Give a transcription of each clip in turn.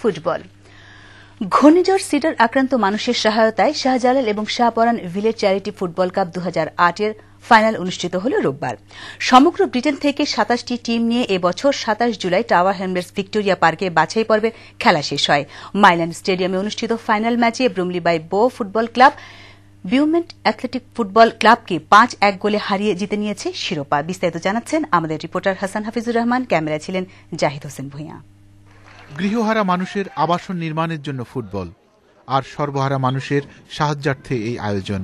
Football. ঘূর্ণিঝড় cedar আক্রান্ত মানুষের সহায়তায় শাহজালাল এবং Shahparan village charity football cup 2008 final অনুষ্ঠিত হল রোববার। সমগ্র ব্রিটেন থেকে 27টি টিম নিয়ে এবছর 27 জুলাই টাওয়ার হ্যামলেটস ভিক্টোরিয়া পার্কে বাছাই পর্বের খেলা শেষ হয়। মাইল্যান্ড স্টেডিয়ামে অনুষ্ঠিত ফাইনাল ম্যাচে ব্রুমলি বাই বো ফুটবল ক্লাব বিউমেন্ট অ্যাথলেটিক ফুটবল ক্লাবকে 5-1 গোলে হারিয়ে জিতে নিয়েছে শিরোপা। বিস্তারিত জানাচ্ছেন আমাদের রিপোর্টার হাসান হাফিজুর রহমান, ক্যামেরায় ছিলেন জাহিদ হোসেন ভূঁইয়া। গৃহহারা মানুষের আবাসন নির্মাণের জন্য ফুটবল আর সর্বহারা মানুষের সাহায্যার্থে এই আয়োজন।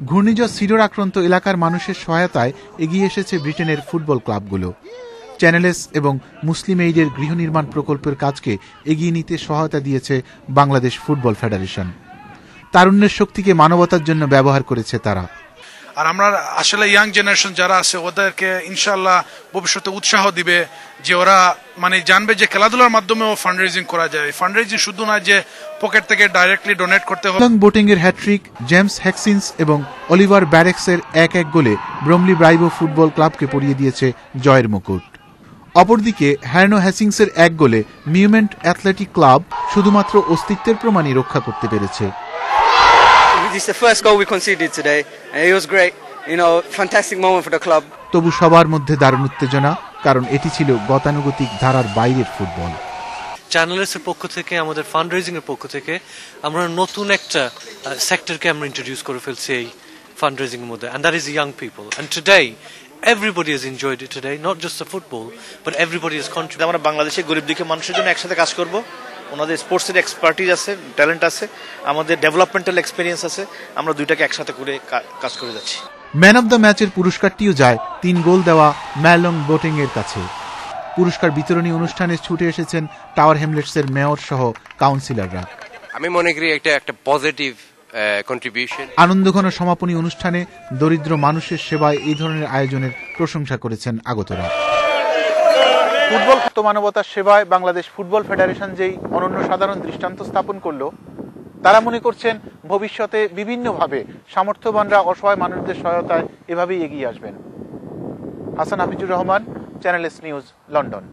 ঘূর্ণিঝড় সিডর আক্রান্ত এলাকার মানুষের সহায়তায় এগিয়ে এসেছে ব্রিটেনের ফুটবল ক্লাবগুলো। চ্যানেলস এবং মুসলিম এইডের গৃহ নির্মাণ প্রকল্পের কাজকে এগিয়ে নিতে সহায়তা দিয়েছে বাংলাদেশ ফুটবল ফেডারেশন। তারুণ্যের শক্তিকে মানবতার জন্য ব্যবহার করেছে তারা। আর আমরা আসলে ইয়াং জেনারেশন যারা আছে ওদেরকে ইনশাআল্লাহ ভবিষ্যতে উৎসাহ দিবে যে ওরা জানবে যে খেলাধুলার মাধ্যমেও ফান্ড রেজিং করা যায়। ফান্ড রেজিং শুধু না যে পকেট থেকে ডাইরেক্টলি ডোনেট করতে হবে। বোটিং এর হ্যাট্রিক, জেমস হ্যাকসিন্স এবং অলিভার ব্যারেক্সের 1-1 গোলে ব্রমলি ব্রাইভো ফুটবল ক্লাবকে পরিয়ে দিয়েছে জয়ের মুকুট। অপরদিকে হ্যার্নো হ্যাসিংসের 1 গোলে মিউমেন্ট অ্যাথলেটিক ক্লাব শুধুমাত্র অস্তিত্বের প্রমাণই রক্ষা করতে পেরেছে। This is the first goal we conceded today, and it was great. Fantastic moment for the club. তবু সবার মধ্যে দারুণ উত্তেজনা, কারণ এটি ছিল গতানুগতিক ধারার বাইরের ফুটবল। চ্যানেলসের পক্ষ থেকে, আমাদের ফান্ড রেজিং এর পক্ষ থেকে আমরা নতুন একটা সেক্টরকে আমরা ইন্ট্রোডিউস করে ফেলছি এই ফান্ড রেজিং এর মধ্যে, and that is the young people. And today everybody has enjoyed it today, not just the football, but everybody has contributed. আমরা বাংলাদেশের গরিব দুঃখী মানুষের জন্য একসাথে কাজ করব। ওনাদের স্পোর্টসের এক্সপার্টিজ আছে, ট্যালেন্ট আছে, আমাদের ডেভেলপমেন্টাল এক্সপেরিয়েন্স আছে, আমরা দুইটাকে একসাথে করে কাজ করে যাচ্ছি। ম্যান অব দ্য ম্যাচের পুরস্কারটিও যায় 3 গোল দেওয়া ম্যালং বোটিং এর কাছে। পুরস্কার বিতরণী অনুষ্ঠানে ছুটে এসেছেন টাওয়ার হ্যামলেটসের মেয়র সহ কাউন্সিলররা। আমি মনে করি এটা একটা পজিটিভ কন্ট্রিবিউশন। আনন্দঘন সমাপনী অনুষ্ঠানে দরিদ্র মানুষের সেবায় এই ধরনের আয়োজনের প্রশংসা করেছেন আগতরা। ফুটবল মানবতার সেবায় বাংলাদেশ ফুটবল ফেডারেশন যেই অনন্য সাধারণ দৃষ্টান্ত স্থাপন করল, তারা মনে করছেন ভবিষ্যতে বিভিন্নভাবে সামর্থ্যবানরা অসহায় মানুষদের সহায়তায় এভাবেই এগিয়ে আসবেন। Hasan Hafizur Rahman, channels news, London.